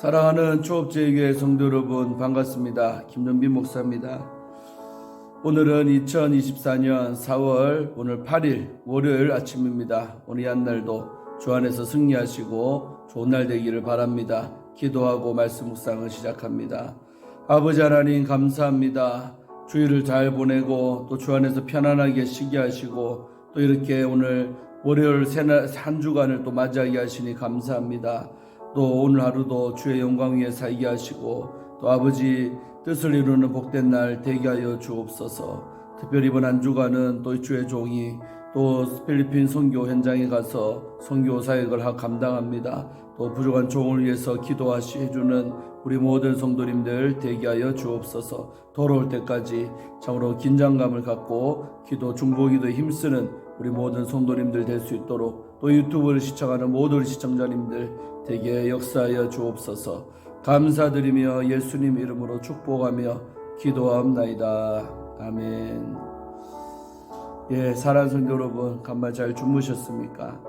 사랑하는 초업제교회 성도 여러분 반갑습니다. 김연빈 목사입니다. 오늘은 2024년 4월 오늘 8일 월요일 아침입니다. 오늘 이 한날도 주 안에서 승리하시고 좋은 날 되기를 바랍니다. 기도하고 말씀 묵상을 시작합니다. 아버지 하나님 감사합니다. 주일을 잘 보내고 또 주 안에서 편안하게 쉬게 하시고 또 이렇게 오늘 월요일 한 주간을 또 맞이하게 하시니 감사합니다. 또 오늘 하루도 주의 영광 위에 살게 하시고 또 아버지 뜻을 이루는 복된 날 되게 하여 주옵소서. 특별히 이번 한 주간은 또 주의 종이 또 필리핀 선교 현장에 가서 선교 사역을 감당합니다. 또 부족한 종을 위해서 기도해주는 우리 모든 성도님들 되게 하여 주옵소서. 돌아올 때까지 참으로 긴장감을 갖고 기도 중보기도에 힘쓰는 우리 모든 성도님들 될 수 있도록 또 유튜브를 시청하는 모든 시청자님들 되게 역사하여 주옵소서. 감사드리며 예수님 이름으로 축복하며 기도하옵나이다. 아멘. 예, 사랑하는 성도 여러분 간만에 잘 주무셨습니까?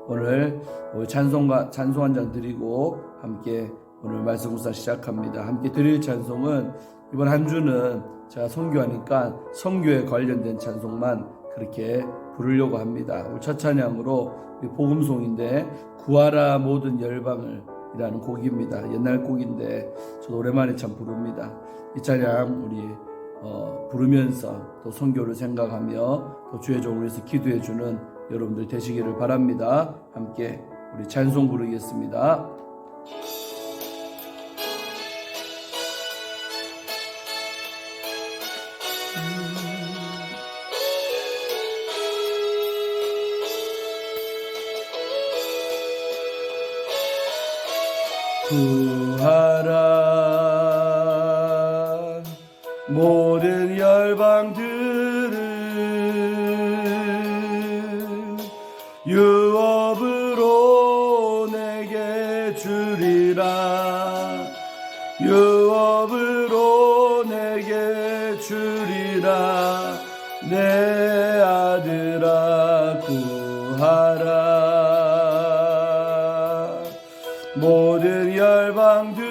오늘 찬송 한 장 드리고 함께 오늘 말씀 묵상 시작합니다. 함께 드릴 찬송은 이번 한 주는 제가 선교하니까 선교에 관련된 찬송만 그렇게 부르려고 합니다. 오늘 첫 찬양으로 복음송인데 구하라 모든 열방을 이라는 곡입니다. 옛날 곡인데 저도 오랜만에 참 부릅니다. 이 찬양 우리 부르면서 또 선교를 생각하며 또 주의 종을 위해서 기도해주는 여러분들 되시기를 바랍니다. 함께 우리 찬송 부르겠습니다. 구하라 모든 열방들을 유업으로 내게 주리라. 유업으로 내게 주리라. 내 아들아 구하라. 모든 열방들을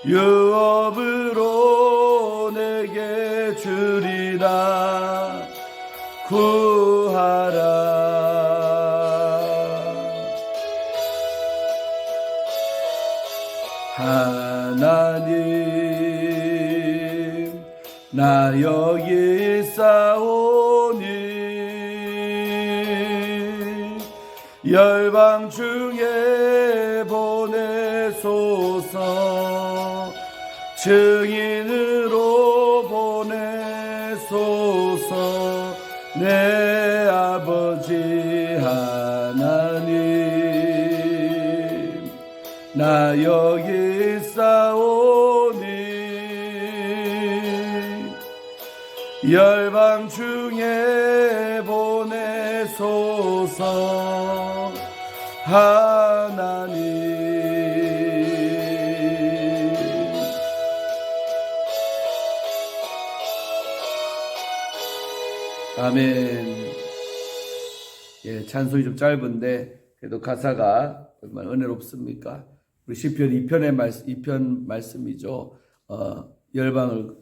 유업으로 내게 주리라. 구하라. 하나님 나 여기 있사오니 열방 중에 보내소서. 증인으로 보내소서. 내 아버지 하나님 나 여기 있사오니 열방 중에 보내소서. 하나님 아멘. 예, 찬송이 좀 짧은데 그래도 가사가 얼마나 은혜롭습니까? 우리 시편 2편 말씀이죠. 열방을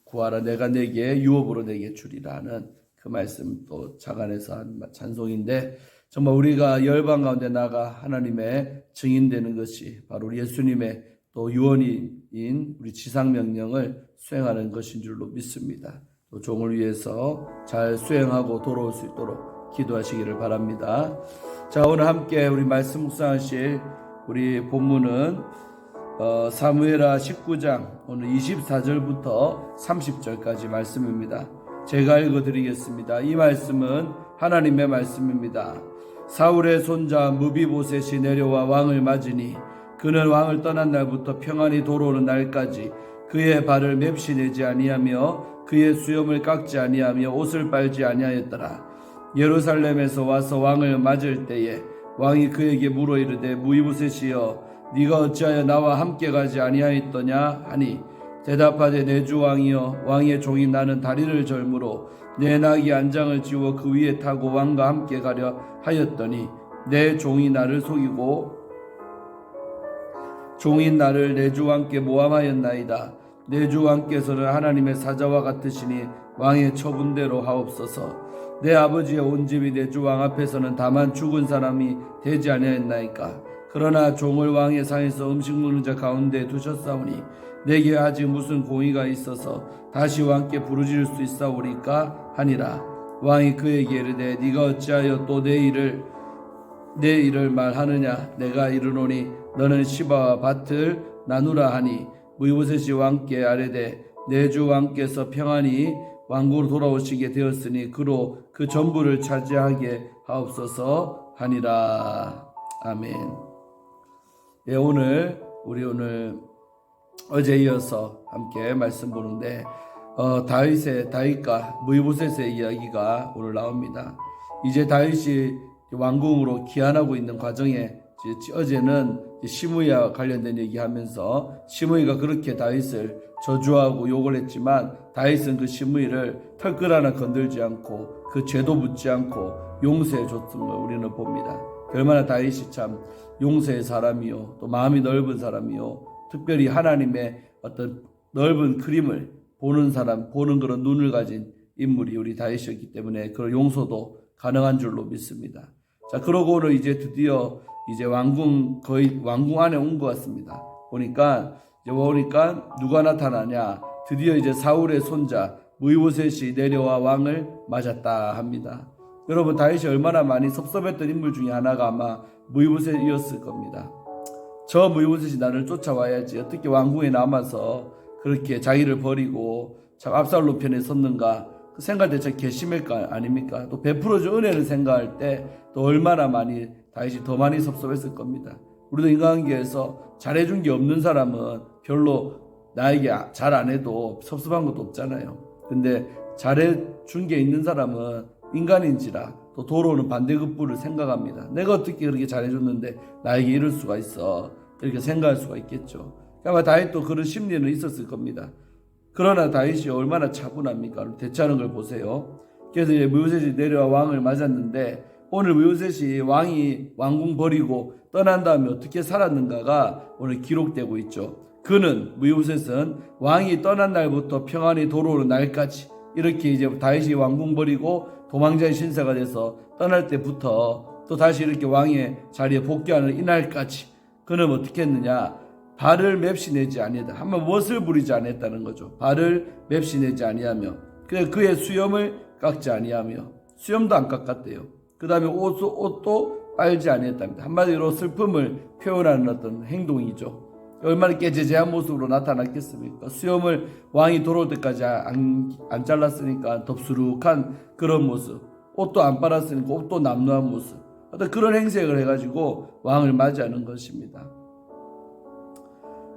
구하라 내가 내게 유업으로 내게 주리라는 그 말씀 또 자간해서 한 찬송인데 정말 우리가 열방 가운데 나가 하나님의 증인되는 것이 바로 우리 예수님의 또 유언인 우리 지상명령을 수행하는 것인 줄로 믿습니다. 또 종을 위해서 잘 수행하고 돌아올 수 있도록 기도하시기를 바랍니다. 자, 오늘 함께 우리 말씀 묵상하실 우리 본문은 사무엘하 19장 오늘 24절부터 30절까지 말씀입니다. 제가 읽어드리겠습니다. 이 말씀은 하나님의 말씀입니다. 사울의 손자 무비보셋이 내려와 왕을 맞으니 그는 왕을 떠난 날부터 평안히 돌아오는 날까지 그의 발을 맵시내지 아니하며 그의 수염을 깎지 아니하며 옷을 빨지 아니하였더라. 예루살렘에서 와서 왕을 맞을 때에 왕이 그에게 물어 이르되 무비보셋이여 네가 어찌하여 나와 함께 가지 아니하였더냐 하니 대답하되 내 주 왕이여 왕의 종이 나는 다리를 절므로 내 나귀 안장을 지워 그 위에 타고 왕과 함께 가려 하였더니 내 종이 나를 속이고 종인 나를 내 주와 함께 모함하였나이다. 내 주와 함께서는 하나님의 사자와 같으시니 왕의 처분대로 하옵소서. 내 아버지의 온 집이 내 주 왕 앞에서는 다만 죽은 사람이 되지 아니하였나이까. 그러나 종을 왕의 상에서 음식 먹는 자 가운데 두셨사오니 내게 아직 무슨 공의가 있어서 다시 왕께 부르짖을 수 있사오리까 하니라. 왕이 그에게 이르되 네가 어찌하여 또 내 일을 말하느냐. 내가 이르노니 너는 시바와 밭을 나누라 하니 무이보셋이 왕께 아뢰되 내 주 왕께서 평안히 왕국으로 돌아오시게 되었으니 그로 그 전부를 차지하게 하옵소서 하니라. 아멘. 예, 우리 오늘 어제 이어서 함께 말씀 보는데 다윗과 무이보셋의 이야기가 오늘 나옵니다. 이제 다윗이 왕궁으로 귀환하고 있는 과정에 어제는 시므이와 관련된 얘기하면서 시므이가 그렇게 다윗을 저주하고 욕을 했지만 다윗은 그 시므이를 털끝 하나 건들지 않고 그 죄도 묻지 않고 용서해 줬던 걸 우리는 봅니다. 얼마나 다윗이 참 용서의 사람이요, 또 마음이 넓은 사람이요, 특별히 하나님의 어떤 넓은 그림을 보는 사람, 보는 그런 눈을 가진 인물이 우리 다윗이었기 때문에 그런 용서도 가능한 줄로 믿습니다. 자, 그러고는 이제 드디어 이제 왕궁 안에 온 것 같습니다. 보니까 누가 나타나냐? 드디어 이제 사울의 손자 무이보셋이 내려와 왕을 맞았다 합니다. 여러분, 다윗이 얼마나 많이 섭섭했던 인물 중에 하나가 아마 무이보셋이었을 겁니다. 저 무이보셋이 나를 쫓아와야지 어떻게 왕궁에 남아서 그렇게 자기를 버리고 참 압살롬 편에 섰는가, 그 생각할 때 참 괘씸할 거 아닙니까? 또 베풀어준 은혜를 생각할 때 또 얼마나 많이 다윗이 더 많이 섭섭했을 겁니다. 우리도 인간관계에서 잘해준 게 없는 사람은 별로 나에게 잘 안 해도 섭섭한 것도 없잖아요. 근데 잘해준 게 있는 사람은 인간인지라 또 돌아오는 반대급부를 생각합니다. 내가 어떻게 그렇게 잘해줬는데 나에게 이럴 수가 있어, 이렇게 생각할 수가 있겠죠. 아마 다윗도 그런 심리는 있었을 겁니다. 그러나 다윗이 얼마나 차분합니까? 대처하는 걸 보세요. 그래서 이제 무이보셋이 내려와 왕을 맞았는데, 오늘 무이보셋이 왕이 왕궁 버리고 떠난 다음에 어떻게 살았는가가 오늘 기록되고 있죠. 무이보셋은 왕이 떠난 날부터 평안히 돌아오는 날까지, 이렇게 이제 다윗이 왕궁 버리고 도망자의 신세가 돼서 떠날 때부터 또 다시 이렇게 왕의 자리에 복귀하는 이날까지 그는 어떻게 했느냐? 발을 맵시내지 아니하다. 한번 멋을 부리지 아니했다는 거죠. 발을 맵시내지 아니하며 그의 수염을 깎지 아니하며, 수염도 안 깎았대요. 그 다음에 옷도 빨지 아니했답니다. 한마디로 슬픔을 표현하는 어떤 행동이죠. 얼마나 깨재재한 모습으로 나타났겠습니까? 수염을 왕이 돌아올 때까지 안 잘랐으니까 덥수룩한 그런 모습, 옷도 안 빨았으니까 옷도 남루한 모습, 어떤 그런 행색을 해가지고 왕을 맞이하는 것입니다.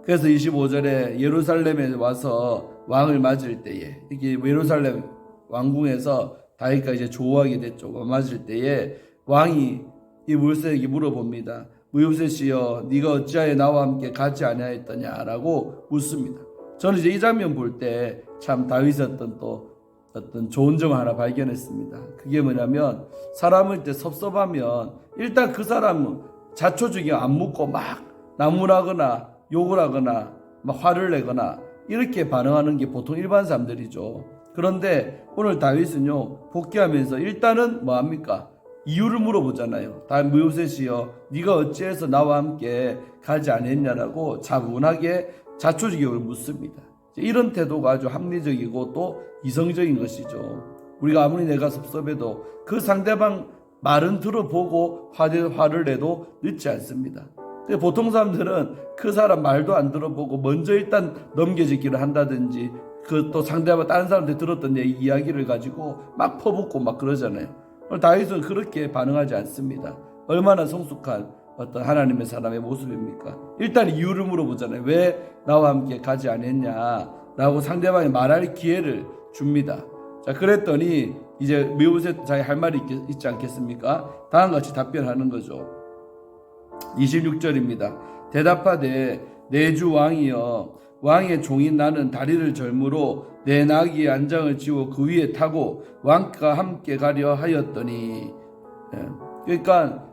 그래서 25절에 예루살렘에 와서 왕을 맞을 때에, 이게 예루살렘 왕궁에서 다윗과 이제 조우하게 됐죠. 맞을 때에 왕이 이 무이보셋에게 물어봅니다. 무이보셋이여, 네가 어찌하여 나와 함께 같이 아니하였더냐라고 묻습니다. 저는 이제 이 장면 볼 때 참 다윗의 어떤 좋은 점을 하나 발견했습니다. 그게 뭐냐면, 사람을 때 섭섭하면 일단 그 사람은 자초지게 안 묻고 막 나무라거나 욕을 하거나 막 화를 내거나 이렇게 반응하는 게 보통 일반 사람들이죠. 그런데 오늘 다윗은요, 복귀하면서 일단은 뭐합니까? 이유를 물어보잖아요. 무이보셋이여, 네가 어찌해서 나와 함께 가지 않았냐라고 차분하게 자초지경을 묻습니다. 이런 태도가 아주 합리적이고 또 이성적인 것이죠. 우리가 아무리 내가 섭섭해도 그 상대방 말은 들어보고 화를 내도 늦지 않습니다. 보통 사람들은 그 사람 말도 안 들어보고 먼저 일단 넘겨지기를 한다든지, 그 또 상대방 다른 사람한테 들었던 이야기를 가지고 막 퍼붓고 막 그러잖아요. 다윗은 그렇게 반응하지 않습니다. 얼마나 성숙한 어떤 하나님의 사람의 모습입니까? 일단 이유를 물어보잖아요. 왜 나와 함께 가지 않았냐라고 상대방이 말할 기회를 줍니다. 자, 그랬더니 이제 무이보셋 자기 할 말이 있지 않겠습니까? 다음과 같이 답변하는 거죠. 26절입니다. 대답하되 내 주 왕이여, 왕의 종인 나는 다리를 절므로 내 나귀의 안장을 지워 그 위에 타고 왕과 함께 가려 하였더니, 그러니까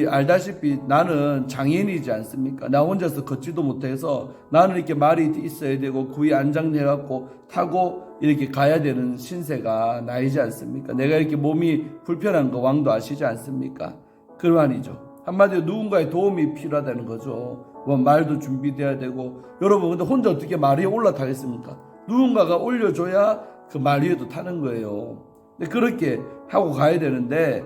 알다시피 나는 장애인이지 않습니까? 나 혼자서 걷지도 못해서 나는 이렇게 말이 있어야 되고 그 위에 안장해갖고 타고 이렇게 가야 되는 신세가 나이지 않습니까? 내가 이렇게 몸이 불편한 거 왕도 아시지 않습니까? 그 말이죠. 한마디로 누군가의 도움이 필요하다는 거죠. 뭐 말도 준비돼야 되고, 여러분 근데 혼자 어떻게 말 위에 올라타겠습니까? 누군가가 올려줘야 그 말 위에도 타는 거예요. 근데 그렇게 하고 가야 되는데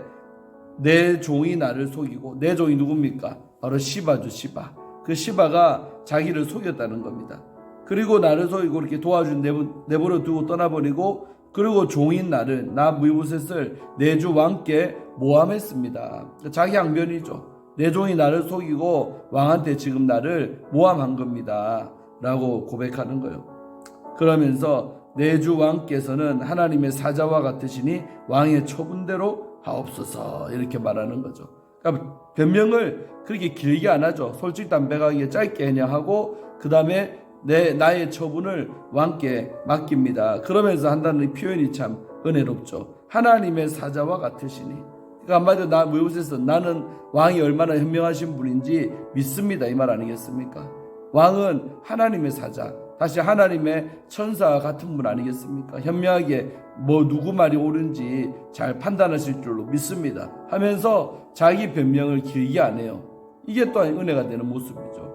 내 종이 나를 속이고, 내 종이 누굽니까? 바로 시바죠. 시바. 그 시바가 자기를 속였다는 겁니다. 그리고 나를 속이고 이렇게 도와준 내버려 두고 떠나버리고, 그리고 종인 나를, 나 무이보셋을 내 주 왕께 모함했습니다. 자기 항변이죠. 내 종이 나를 속이고 왕한테 지금 나를 모함한 겁니다 라고 고백하는 거예요. 그러면서 내 주 왕께서는 하나님의 사자와 같으시니 왕의 처분대로 하옵소서, 이렇게 말하는 거죠. 그러니까 변명을 그렇게 길게 안 하죠. 솔직담백하게 짧게 그냥 하고, 그 다음에 나의 처분을 왕께 맡깁니다. 그러면서 한다는 표현이 참 은혜롭죠. 하나님의 사자와 같으시니. 그러니까 한마디로 나 무엇에서 나는 왕이 얼마나 현명하신 분인지 믿습니다, 이 말 아니겠습니까? 왕은 하나님의 사자, 다시 하나님의 천사와 같은 분 아니겠습니까? 현명하게 뭐 누구 말이 옳은지 잘 판단하실 줄로 믿습니다 하면서 자기 변명을 길게 안 해요. 이게 또한 은혜가 되는 모습이죠.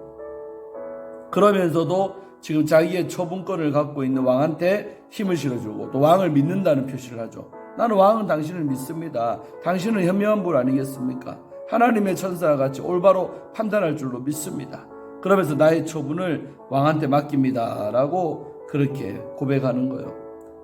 그러면서도 지금 자기의 처분권을 갖고 있는 왕한테 힘을 실어주고 또 왕을 믿는다는 표시를 하죠. 나는 왕은 당신을 믿습니다. 당신은 현명한 분 아니겠습니까? 하나님의 천사와 같이 올바로 판단할 줄로 믿습니다. 그러면서 나의 처분을 왕한테 맡깁니다 라고 그렇게 고백하는 거예요.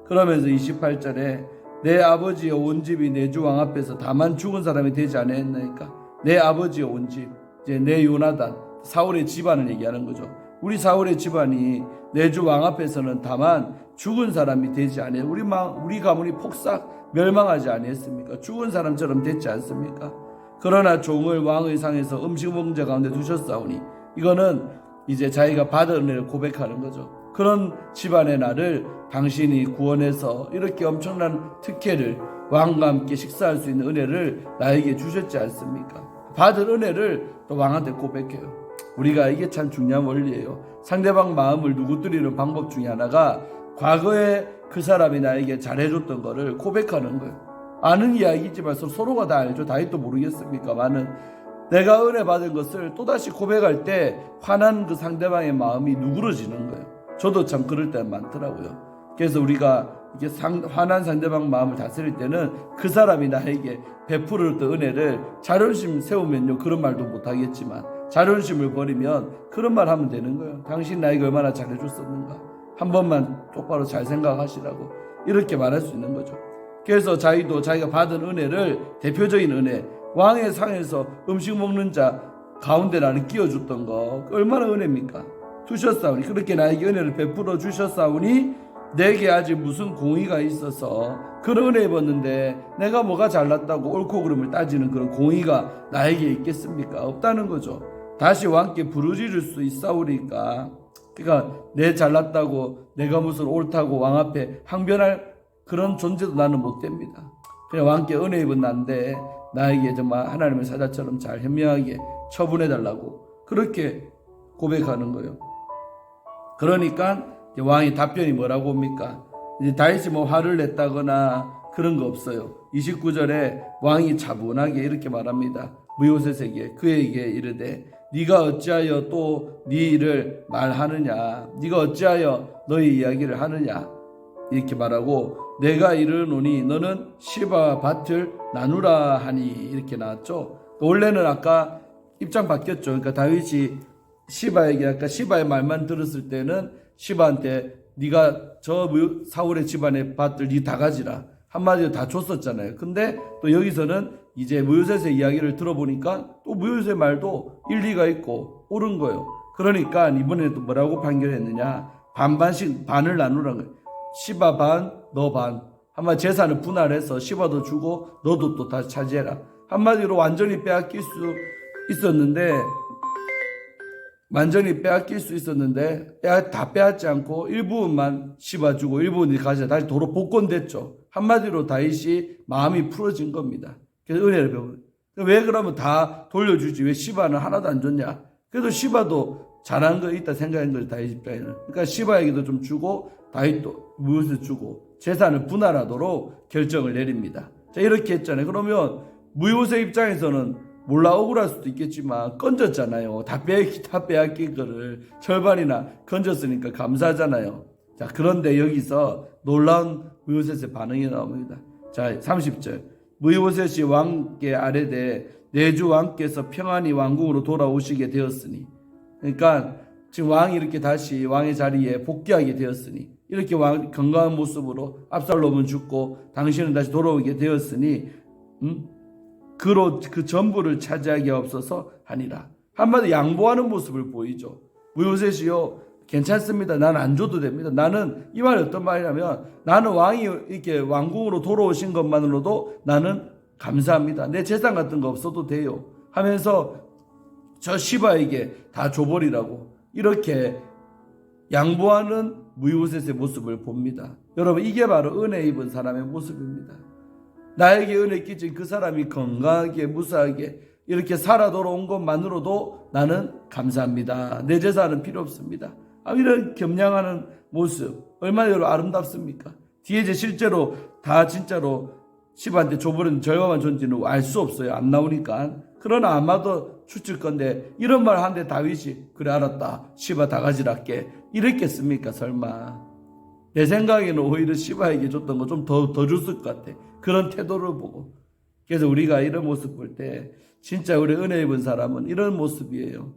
그러면서 28절에 내 아버지의 온 집이 내 주 왕 앞에서 다만 죽은 사람이 되지 않았나이까? 내 아버지의 온 집, 이제 내 요나단, 사울의 집안을 얘기하는 거죠. 우리 사울의 집안이 내 주 왕 앞에서는 다만 죽은 사람이 되지 않아요. 우리 가문이 폭삭 멸망하지 아니했습니까? 죽은 사람처럼 됐지 않습니까? 그러나 종을 왕의 상에서 음식 먹는 자 가운데 두셨사오니, 이거는 이제 자기가 받은 은혜를 고백하는 거죠. 그런 집안의 나를 당신이 구원해서 이렇게 엄청난 특혜를, 왕과 함께 식사할 수 있는 은혜를 나에게 주셨지 않습니까? 받은 은혜를 또 왕한테 고백해요. 우리가 이게 참 중요한 원리예요. 상대방 마음을 누구뜨리는 방법 중에 하나가 과거에 그 사람이 나에게 잘해줬던 거를 고백하는 거예요. 아는 이야기지만 서로가 다 알죠. 다윗도 모르겠습니까만은 내가 은혜 받은 것을 또다시 고백할 때 화난 그 상대방의 마음이 누그러지는 거예요. 저도 참 그럴 때 많더라고요. 그래서 우리가 이게 화난 상대방 마음을 다스릴 때는 그 사람이 나에게 베풀었던 은혜를, 자존심 세우면요 그런 말도 못하겠지만 자존심을 버리면 그런 말 하면 되는 거예요. 당신 나에게 얼마나 잘해줬었는가, 한 번만 똑바로 잘 생각하시라고, 이렇게 말할 수 있는 거죠. 그래서 자기도 자기가 받은 은혜를, 대표적인 은혜, 왕의 상에서 음식 먹는 자 가운데 나를 끼워줬던 거 얼마나 은혜입니까? 주셨사오니, 그렇게 나에게 은혜를 베풀어 주셨사오니 내게 아직 무슨 공의가 있어서 그런 은혜 입었는데 내가 뭐가 잘났다고 옳고 그름을 따지는 그런 공의가 나에게 있겠습니까? 없다는 거죠. 다시 왕께 부르짖을 수 있사오리까. 그러니까 내 잘났다고 내가 무슨 옳다고 왕 앞에 항변할 그런 존재도 나는 못 됩니다. 그냥 왕께 은혜 입은 난데 나에게 정말 하나님의 사자처럼 잘 현명하게 처분해달라고 그렇게 고백하는 거예요. 그러니까 왕의 답변이 뭐라고 옵니까? 이제 다윗이 뭐 화를 냈다거나 그런 거 없어요. 29절에 왕이 차분하게 이렇게 말합니다. 무요셋에게, 그에게 이르되 네가 어찌하여 또 네 일을 말하느냐, 네가 어찌하여 너의 이야기를 하느냐, 이렇게 말하고 내가 이르노니 너는 시바와 밭을 나누라 하니, 이렇게 나왔죠. 원래는 아까 입장 바뀌었죠. 그러니까 다윗이 시바에게, 아까 시바의 말만 들었을 때는 시바한테 네가 저 사울의 집안의 밭들 네 다 가지라, 한마디로 다 줬었잖아요. 근데 또 여기서는 이제 무요셋의 이야기를 들어보니까 또 무요셋의 말도 일리가 있고 옳은 거예요. 그러니까 이번에도 뭐라고 판결했느냐, 반반씩 반을 나누라는 거예요. 시바 반, 너 반. 한마디 재산을 분할해서 시바도 주고 너도 또 다시 차지해라. 한마디로 완전히 빼앗길 수 있었는데 다 빼앗지 않고 일부분만 시바 주고 일부분이 가져 다시 도로 복권됐죠. 한마디로 다윗이 마음이 풀어진 겁니다. 그래서 은혜를 배우는. 왜 그러면 다 돌려주지? 왜 시바는 하나도 안 줬냐? 그래도 시바도 잘한 거 있다 생각한 거지, 다윗 입장에는. 그러니까 시바에게도 좀 주고 다윗도 무엇을 주고 재산을 분할하도록 결정을 내립니다. 자, 이렇게 했잖아요. 그러면 무요셉 입장에서는 몰라 억울할 수도 있겠지만 건졌잖아요. 다 빼앗긴 거를 절반이나 건졌으니까 감사하잖아요. 자, 그런데 여기서 놀라운 무요셉의 반응이 나옵니다. 자, 30절. 무요셉이 왕께 아뢰되 내 주 왕께서 평안히 왕궁으로 돌아오시게 되었으니, 그러니까 지금 왕이 이렇게 다시 왕의 자리에 복귀하게 되었으니, 이렇게 건강한 모습으로 압살롬은 죽고 당신은 다시 돌아오게 되었으니 그로 그 전부를 차지하게 없어서 하니라. 한마디 양보하는 모습을 보이죠. 무요셉이요, 괜찮습니다. 나는 안 줘도 됩니다. 나는 이 말이 어떤 말이냐면, 나는 왕이 이렇게 왕궁으로 돌아오신 것만으로도 나는 감사합니다. 내 재산 같은 거 없어도 돼요 하면서 저 시바에게 다 줘버리라고 이렇게 양보하는 무요셉의 모습을 봅니다. 여러분, 이게 바로 은혜 입은 사람의 모습입니다. 나에게 은혜 끼친 그 사람이 건강하게 무사하게 이렇게 살아 돌아온 것만으로도 나는 감사합니다. 내 재산은 필요 없습니다. 이런 겸양하는 모습 얼마나 여러분 아름답습니까? 뒤에 이제 실제로 다 진짜로 시바한테 줘버린 절반만 줬는지는 알 수 없어요. 안 나오니까. 그러나 아마도 추측 건데 이런 말 하는데 다윗이 그래 알았다, 시바 다 가지랄게 이랬겠습니까? 설마. 내 생각에는 오히려 시바에게 줬던 거 좀 더 줬을 것 같아. 그런 태도를 보고. 그래서 우리가 이런 모습 볼 때 진짜 우리 은혜 입은 사람은 이런 모습이에요.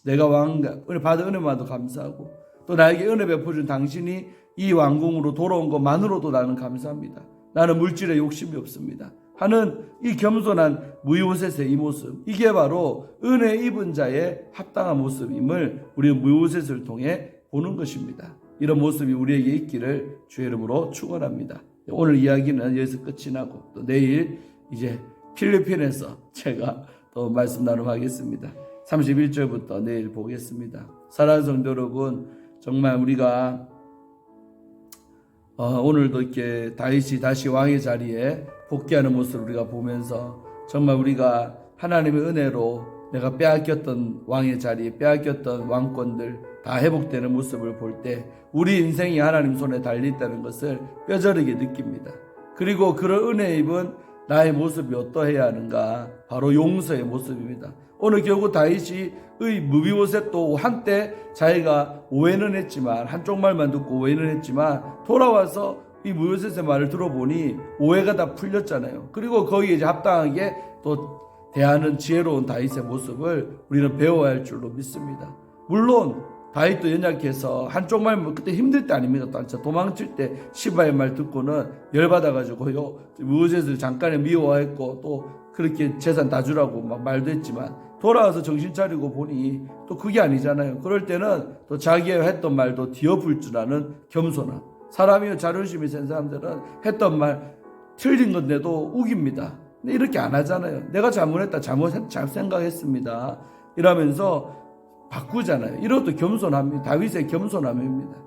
내가 은혜 받은 은혜만도 감사하고 또 나에게 은혜 베풀어준 당신이 이 왕궁으로 돌아온 것만으로도 나는 감사합니다. 나는 물질에 욕심이 없습니다 하는 이 겸손한 무요셉의 이 모습, 이게 바로 은혜 입은 자의 합당한 모습임을 우리는 무요셉을 통해 보는 것입니다. 이런 모습이 우리에게 있기를 주의 이름으로 축원합니다. 오늘 이야기는 여기서 끝이 나고 또 내일 이제 필리핀에서 제가 또 말씀 나눔하겠습니다. 31절부터 내일 보겠습니다. 사랑하는 성도 여러분, 정말 우리가 오늘도 이렇게 다윗이 다시 왕의 자리에 복귀하는 모습을 우리가 보면서 정말 우리가 하나님의 은혜로 내가 빼앗겼던 왕의 자리, 빼앗겼던 왕권들 다 회복되는 모습을 볼 때 우리 인생이 하나님 손에 달려있다는 것을 뼈저리게 느낍니다. 그리고 그런 은혜 입은 나의 모습이 어떠해야 하는가? 바로 용서의 모습입니다. 오늘 결국 다윗이 무비보셋도 한때 자기가 오해는 했지만, 한쪽 말만 듣고 오해는 했지만 돌아와서 이 무비보셋의 말을 들어보니 오해가 다 풀렸잖아요. 그리고 거기에 이제 합당하게 또 대하는 지혜로운 다윗의 모습을 우리는 배워야 할 줄로 믿습니다. 물론 다윗도 연약해서 한쪽 말만 그때 힘들 때 아닙니까? 진짜 도망칠 때 시바의 말 듣고는 열받아가지고요 무비보셋을 잠깐에 미워했고 또 그렇게 재산 다 주라고 막 말도 했지만 돌아와서 정신 차리고 보니 또 그게 아니잖아요. 그럴 때는 또 자기가 했던 말도 뒤엎을 줄 아는 겸손함. 사람이 자존심이 센 사람들은 했던 말 틀린 건데도 우깁니다. 근데 이렇게 안 하잖아요. 내가 잘못했다, 잘못 생각했습니다 이러면서 바꾸잖아요. 이것도 겸손함이 다윗의 겸손함입니다.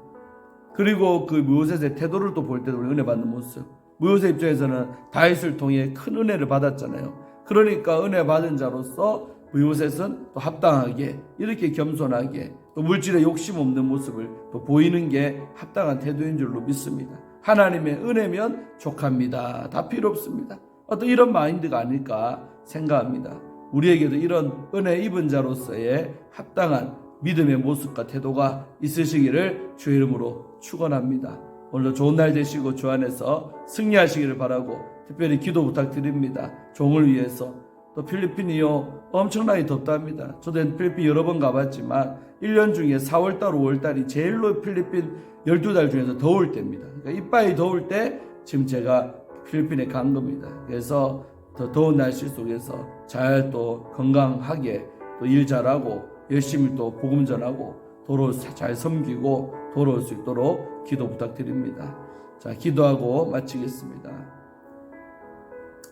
그리고 그 무요셉의 태도를 또 볼 때도 우리 은혜 받는 모습. 무요셉 입장에서는 다윗을 통해 큰 은혜를 받았잖아요. 그러니까 은혜 받은 자로서 무요셉은 또 합당하게 이렇게 겸손하게 또 물질에 욕심 없는 모습을 또 보이는 게 합당한 태도인 줄로 믿습니다. 하나님의 은혜면 족합니다. 다 필요 없습니다. 어떤 이런 마인드가 아닐까 생각합니다. 우리에게도 이런 은혜 입은 자로서의 합당한 믿음의 모습과 태도가 있으시기를 주의 이름으로 축원합니다. 오늘도 좋은 날 되시고 주 안에서 승리하시기를 바라고 특별히 기도 부탁드립니다. 종을 위해서. 또 필리핀이요 엄청나게 덥답니다. 저도 필리핀 여러 번 가봤지만 1년 중에 4월달 5월달이 제일로 필리핀 12달 중에서 더울 때입니다. 그러니까 이빠이 더울 때 지금 제가 필리핀에 간 겁니다. 그래서 더 더운 날씨 속에서 잘 또 건강하게 또 일 잘하고 열심히 또 복음 전하고 도로 잘 섬기고 돌아올 수 있도록 기도 부탁드립니다. 자, 기도하고 마치겠습니다.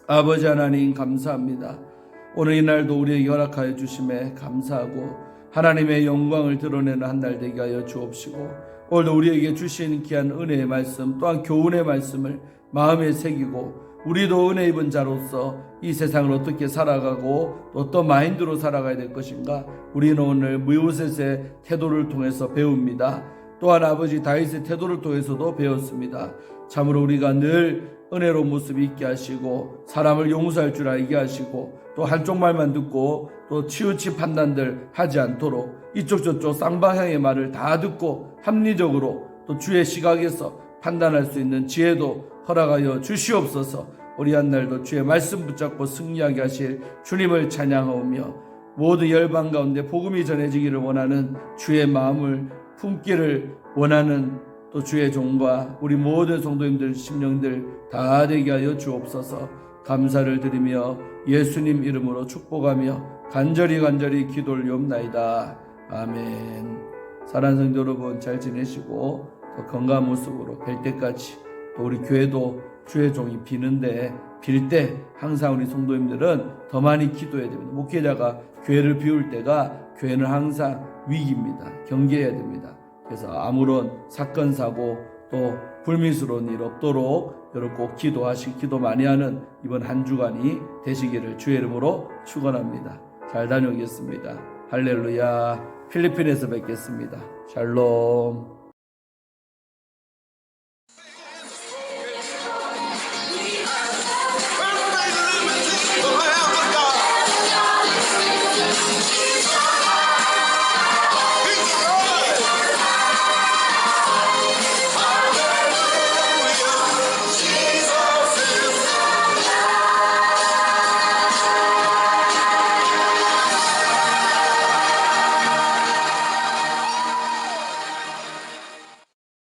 아버지 하나님 감사합니다. 오늘 이날도 우리에게 허락하여 주심에 감사하고 하나님의 영광을 드러내는 한 날 되게 하여 주옵시고 오늘도 우리에게 주신 귀한 은혜의 말씀 또한 교훈의 말씀을 마음에 새기고 우리도 은혜 입은 자로서 이 세상을 어떻게 살아가고 어떤 마인드로 살아가야 될 것인가, 우리는 오늘 무요셋의 태도를 통해서 배웁니다. 또한 아버지 다윗의 태도를 통해서도 배웠습니다. 참으로 우리가 늘 은혜로운 모습이 있게 하시고 사람을 용서할 줄 알게 하시고 또 한쪽 말만 듣고 또 치우치 판단들 하지 않도록 이쪽 저쪽 쌍방향의 말을 다 듣고 합리적으로 또 주의 시각에서 판단할 수 있는 지혜도 허락하여 주시옵소서. 우리 한날도 주의 말씀 붙잡고 승리하게 하실 주님을 찬양하오며 모든 열방 가운데 복음이 전해지기를 원하는 주의 마음을 품기를 원하는 또 주의 종과 우리 모든 성도님들 심령들 다 되게 하여 주옵소서. 감사를 드리며 예수님 이름으로 축복하며 간절히 기도 올리옵나이다. 아멘. 사랑하는 성도 여러분, 잘 지내시고 더 건강한 모습으로 뵐 때까지, 또 우리 교회도 주의 종이 비는데 빌 때 항상 우리 성도님들은 더 많이 기도해야 됩니다. 목회자가 교회를 비울 때가 교회는 항상 위기입니다. 경계해야 됩니다. 그래서 아무런 사건 사고 또 불미스러운 일 없도록 여러분 꼭 기도 많이 하는 이번 한 주간이 되시기를 주의 이름으로 축원합니다. 잘 다녀오겠습니다. 할렐루야. 필리핀에서 뵙겠습니다. 샬롬.